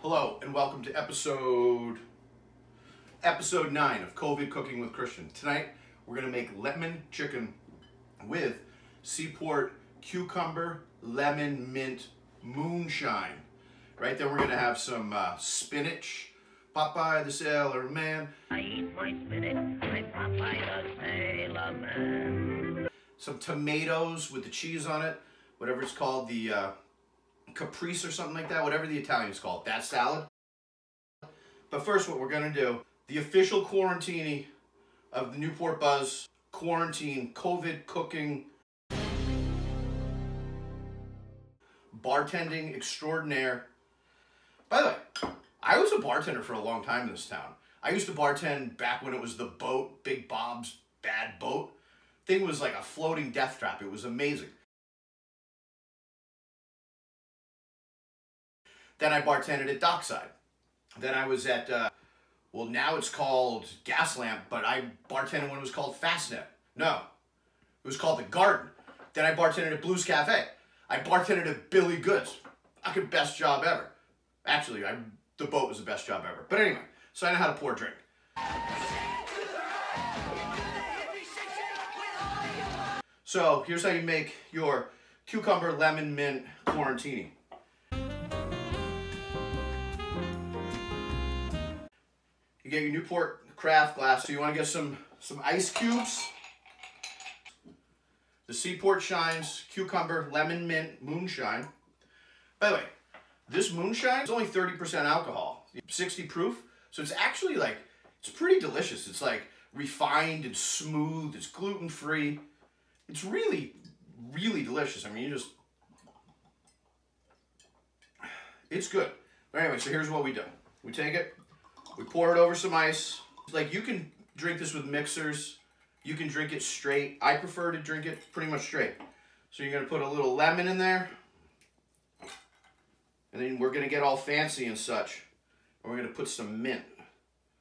Hello and welcome to episode 9 of COVID Cooking with Christian. Tonight we're going to make lemon chicken with Seaport cucumber lemon mint moonshine. Right, then we're going to have some spinach, Popeye the Sailor Man. I eat my spinach, I'm Popeye the Sailor Man. Some tomatoes with the cheese on it, whatever it's called, the caprese or something like that, whatever the Italians call it, that salad. But first, what we're going to do, the official Quarantini of the Newport Buzz Quarantine COVID Cooking Bartending Extraordinaire. By the way, I was a bartender for a long time in this town. I used to bartend back when it was the boat, Big Bob's Bad Boat. Thing was like a floating death trap. It was amazing. Then I bartended at Dockside. Then I was at, well, now it's called Gaslamp, but I bartended when it was called Fastnet. No, it was called The Garden. Then I bartended at Blues Cafe. I bartended at Billy Good's. Fucking best job ever. Actually, the boat was the best job ever. But anyway, so I know how to pour a drink. So here's how you make your cucumber lemon mint Quarantini. You get your Newport craft glass. So you want to get some ice cubes. The Seaport Shines Cucumber Lemon Mint Moonshine. By the way, this moonshine is only 30% alcohol, 60 proof. So it's actually like, it's pretty delicious. It's like refined and smooth. It's gluten-free. It's really, really delicious. I mean, it's good. But anyway, so here's what we do. We take it. We pour it over some ice. Like, you can drink this with mixers. You can drink it straight. I prefer to drink it pretty much straight. So you're going to put a little lemon in there. And then we're going to get all fancy and such. And we're going to put some mint.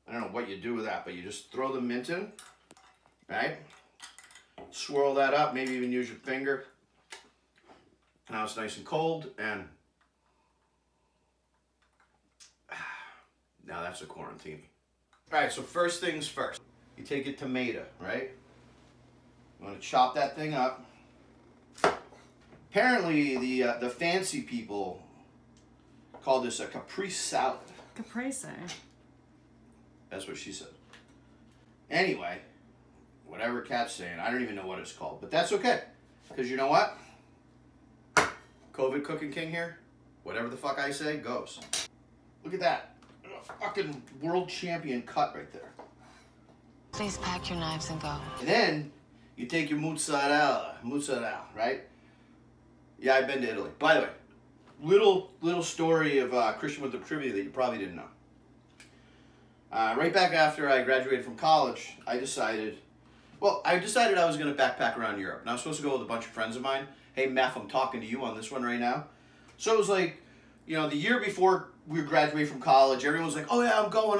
I don't know what you do with that, but you just throw the mint in. Right? Swirl that up. Maybe even use your finger. Now it's nice and cold. And now that's a Quarantini. All right, so first things first. You take a tomato, right? You want to chop that thing up. Apparently, the fancy people call this a caprese salad. Caprese. That's what she said. Anyway, whatever Kat's saying, I don't even know what it's called, but that's okay. Because you know what? COVID Cooking King here. Whatever the fuck I say, goes. Look at that. Fucking world champion cut right there. Please pack your knives and go. And then you take your mozzarella, right? Yeah, I've been to Italy. By the way, little story of Christian with the trivia that you probably didn't know. Right back after I graduated from college, I decided I was going to backpack around Europe. And I was supposed to go with a bunch of friends of mine. Hey, Meth, I'm talking to you on this one right now. So it was like, you know, the year before we graduated from college, everyone was like, oh yeah, I'm going.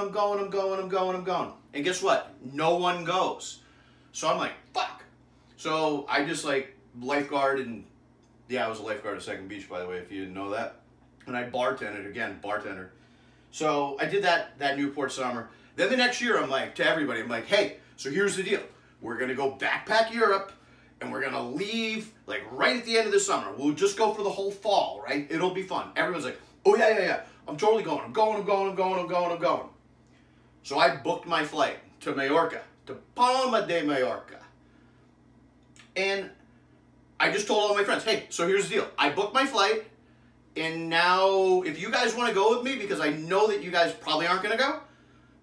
And guess what? No one goes. So I'm like, fuck. So I just like lifeguard and, yeah, I was a lifeguard at Second Beach, by the way, if you didn't know that. And I bartended, again, bartender. So I did that Newport summer. Then the next year, I'm like, to everybody, I'm like, hey, so here's the deal. We're going to go backpack Europe, and we're going to leave, like, right at the end of the summer. We'll just go for the whole fall, right? It'll be fun. Everyone's like, oh, yeah. I'm totally going. I'm going. So I booked my flight to Mallorca, to Palma de Mallorca. And I just told all my friends, hey, so here's the deal. I booked my flight, and now if you guys want to go with me, because I know that you guys probably aren't going to go,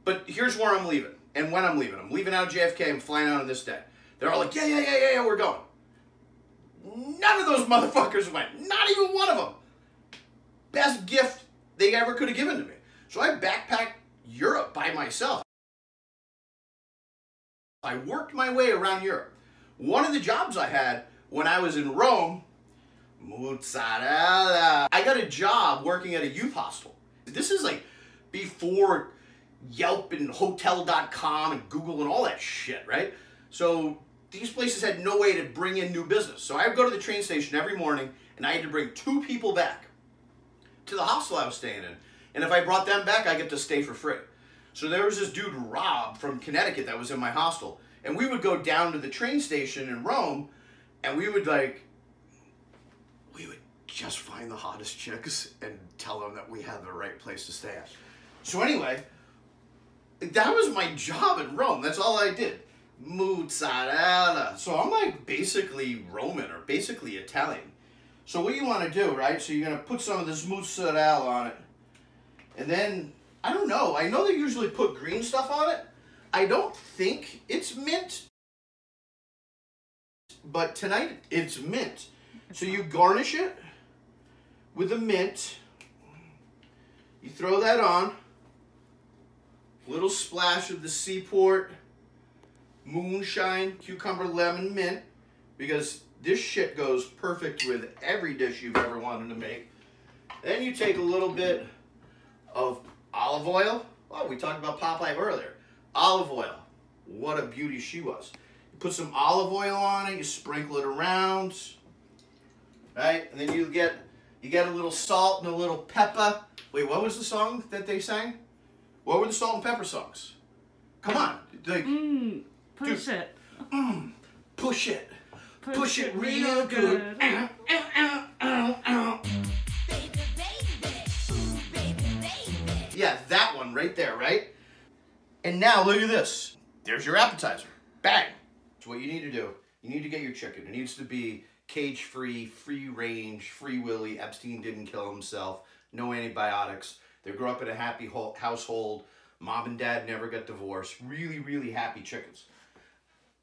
but here's where I'm leaving and when I'm leaving. I'm leaving out of JFK. I'm flying out on this day. They're all like, yeah, we're going. None of those motherfuckers went. Not even one of them. Best gift they ever could have given to me. So I backpacked Europe by myself. I worked my way around Europe. One of the jobs I had when I was in Rome, mozzarella, I got a job working at a youth hostel. This is like before Yelp and Hotel.com and Google and all that shit, right? So these places had no way to bring in new business. So I would go to the train station every morning and I had to bring 2 people back to the hostel I was staying in. And if I brought them back, I get to stay for free. So there was this dude, Rob, from Connecticut that was in my hostel. And we would go down to the train station in Rome, and we would just find the hottest chicks and tell them that we had the right place to stay at. So anyway, that was my job in Rome. That's all I did. Mozzarella. So I'm like basically Roman or basically Italian. So what you want to do, right? So you're going to put some of this mozzarella on it. And then, I don't know. I know they usually put green stuff on it. I don't think it's mint. But tonight, it's mint. So you garnish it with the mint. You throw that on. Little splash of the Seaport moonshine, cucumber, lemon, mint. Because this shit goes perfect with every dish you've ever wanted to make. Then you take a little bit of olive oil. Oh, we talked about Popeye earlier. Olive oil. What a beauty she was. You put some olive oil on it. You sprinkle it around. Right? And then you get a little salt and a little pepper. Wait, what was the song that they sang? What were the salt and pepper songs? Come on. Like, push it. Push it. Push it real good. Yeah, that one right there, right? And now look at this. There's your appetizer. Bang. That's what you need to do. You need to get your chicken. It needs to be cage-free, free-range, free-willy. Epstein didn't kill himself. No antibiotics. They grew up in a happy household. Mom and dad never got divorced. Really, really happy chickens.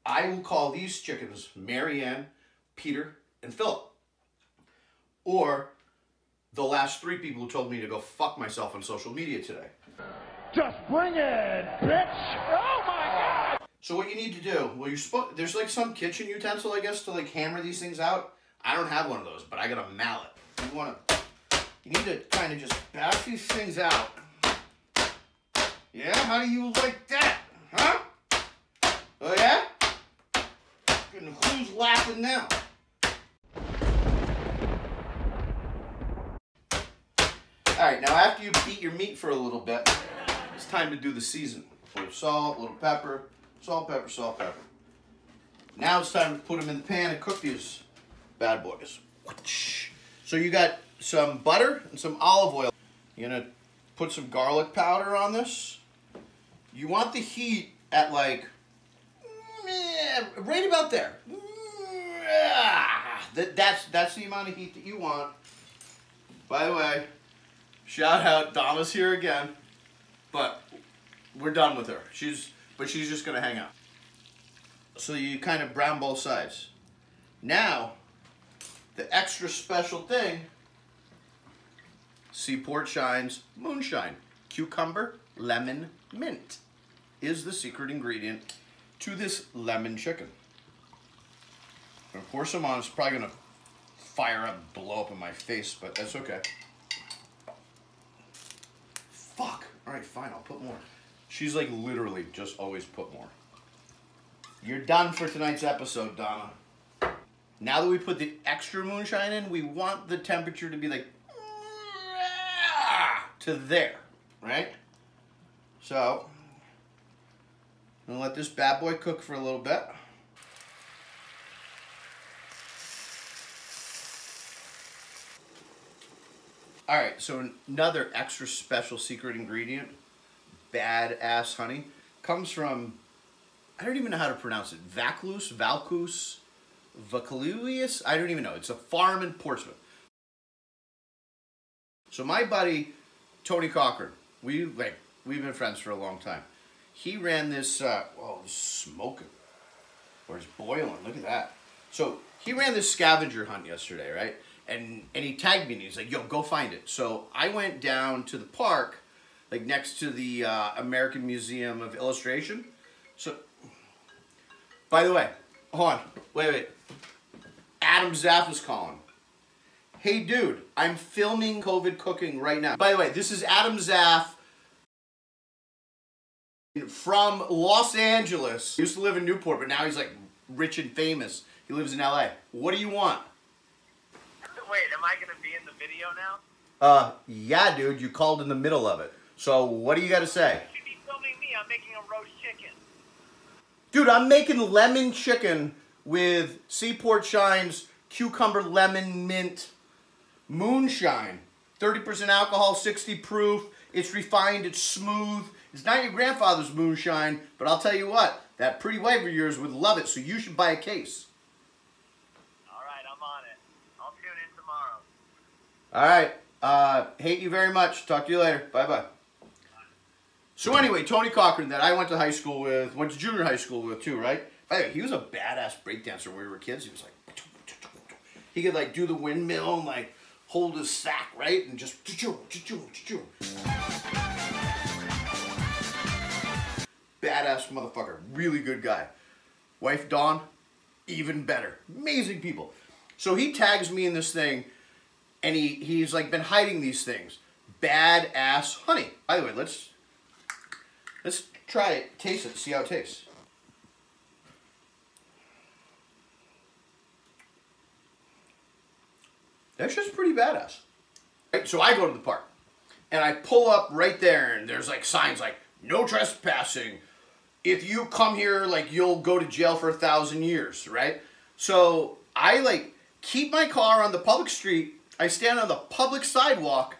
I will call these chickens Marianne, Peter, and Philip. Or the last 3 people who told me to go fuck myself on social media today. Just bring it, bitch! Oh my God! So what you need to do, well, there's like some kitchen utensil, I guess, to like hammer these things out. I don't have one of those, but I got a mallet. You need to kind of just bash these things out. Yeah, how do you like that? Huh? Oh yeah? And who's laughing now? Alright, now after you beat your meat for a little bit, it's time to do the season. A little salt, a little pepper, salt, pepper, salt, pepper. Now it's time to put them in the pan and cook these bad boys. So you got some butter and some olive oil. You're gonna put some garlic powder on this. You want the heat at like, right about there. That's the amount of heat that you want. By the way, shout out, Donna's here again, but we're done with her. She's just gonna hang out. So you kind of brown both sides. Now, the extra special thing, Seaport Shine's moonshine, cucumber, lemon, mint, is the secret ingredient to this lemon chicken. I'm gonna pour some on. It's probably gonna fire up and blow up in my face, but that's okay. Fuck. All right, fine. I'll put more. She's like literally just always put more. You're done for tonight's episode, Donna. Now that we put the extra moonshine in, we want the temperature to be like to there, right? So I'm gonna let this bad boy cook for a little bit. All right, so another extra special secret ingredient, badass honey, comes from, I don't even know how to pronounce it, Valcus, Vacluius, I don't even know. It's a farm in Portsmouth. So my buddy, Tony Cochran, we've been friends for a long time. He ran this, it's smoking, or it's boiling, look at that. So he ran this scavenger hunt yesterday, right? And he tagged me and he's like, yo, go find it. So I went down to the park, like next to the American Museum of Illustration. So, by the way, hold on, wait. Adam Zaff is calling. Hey dude, I'm filming COVID cooking right now. By the way, this is Adam Zaff from Los Angeles. He used to live in Newport, but now he's like rich and famous. He lives in LA. What do you want? Wait, am I going to be in the video now? Yeah, dude, you called in the middle of it. So what do you got to say? You should be filming me. I'm making a roast chicken. Dude, I'm making lemon chicken with Seaport Shine's cucumber lemon mint moonshine. 30% alcohol, 60 proof. It's refined, it's smooth. It's not your grandfather's moonshine, but I'll tell you what, that pretty wife of yours would love it, so you should buy a case. All right, I'm on it. I'll tune in tomorrow. All right. Hate you very much. Talk to you later. Bye-bye. So anyway, Tony Cochran, that I went to high school with, went to junior high school with too, right? By the way, he was a badass breakdancer when we were kids. He was like, he could like do the windmill and like hold his sack, right? And just badass motherfucker. Really good guy. Wife Dawn, even better. Amazing people. So he tags me in this thing, and he's like been hiding these things. Badass honey. By the way, let's try it, taste it, see how it tastes. That's just pretty badass. Right, so I go to the park, and I pull up right there, and there's like signs like, no trespassing. If you come here, like, you'll go to jail for 1,000 years, right? So I like keep my car on the public street. I stand on the public sidewalk,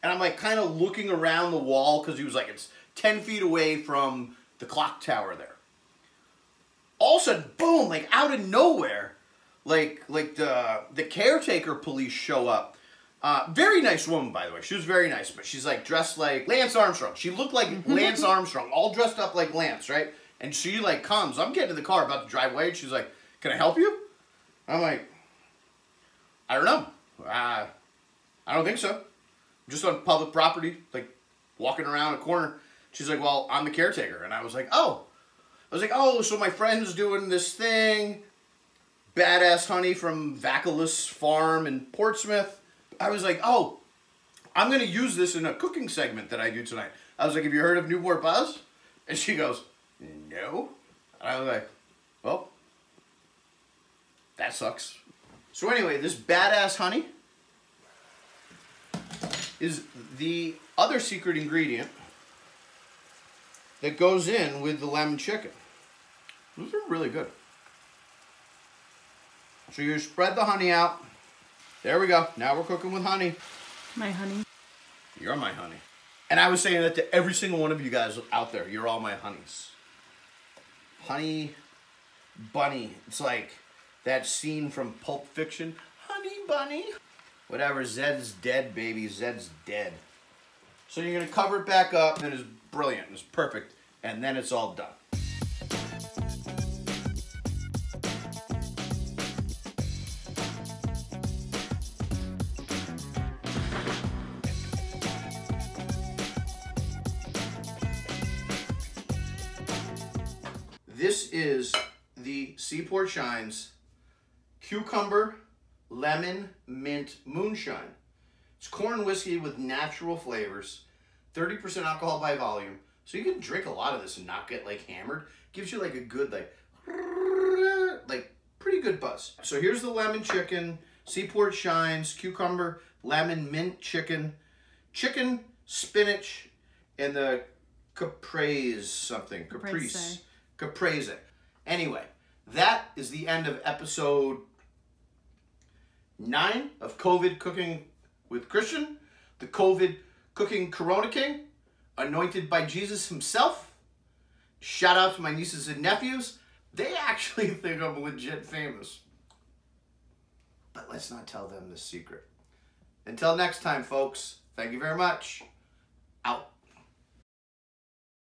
and I'm like kind of looking around the wall because he was like, it's 10 feet away from the clock tower there. All of a sudden, boom, like out of nowhere, like the caretaker police show up. Very nice woman, by the way. She was very nice, but she's like dressed like Lance Armstrong. She looked like Lance Armstrong, all dressed up like Lance, right? And she like comes. I'm getting in the car about to drive away, and she's like, "Can I help you?" I'm like, "I don't know. I don't think so. I'm just on public property, like walking around a corner." She's like, "Well, I'm the caretaker," and I was like, "Oh." I was like, "Oh, so my friend's doing this thing. Badass honey from Vacalis Farm in Portsmouth." I was like, "Oh, I'm going to use this in a cooking segment that I do tonight." I was like, "Have you heard of Newport Buzz?" And she goes, "No." And I was like, "Well, that sucks." So anyway, this badass honey is the other secret ingredient that goes in with the lemon chicken. Those are really good. So you spread the honey out. There we go. Now we're cooking with honey. My honey. You're my honey. And I was saying that to every single one of you guys out there. You're all my honeys. Honey bunny. It's like that scene from Pulp Fiction. Honey bunny. Whatever. Zed's dead, baby. Zed's dead. So you're going to cover it back up, and it's brilliant. It's perfect. And then it's all done. This is the Seaport Shines Cucumber Lemon Mint Moonshine. It's corn whiskey with natural flavors, 30% alcohol by volume. So you can drink a lot of this and not get like hammered. Gives you like a good like pretty good buzz. So here's the lemon chicken, Seaport Shines, cucumber, lemon, mint chicken, chicken, spinach, and the caprese something. Caprese. Anyway, that is the end of episode 9 of COVID Cooking with Christian, the COVID Cooking Corona King, anointed by Jesus himself. Shout out to my nieces and nephews. They actually think I'm legit famous. But let's not tell them the secret. Until next time, folks, thank you very much. Out.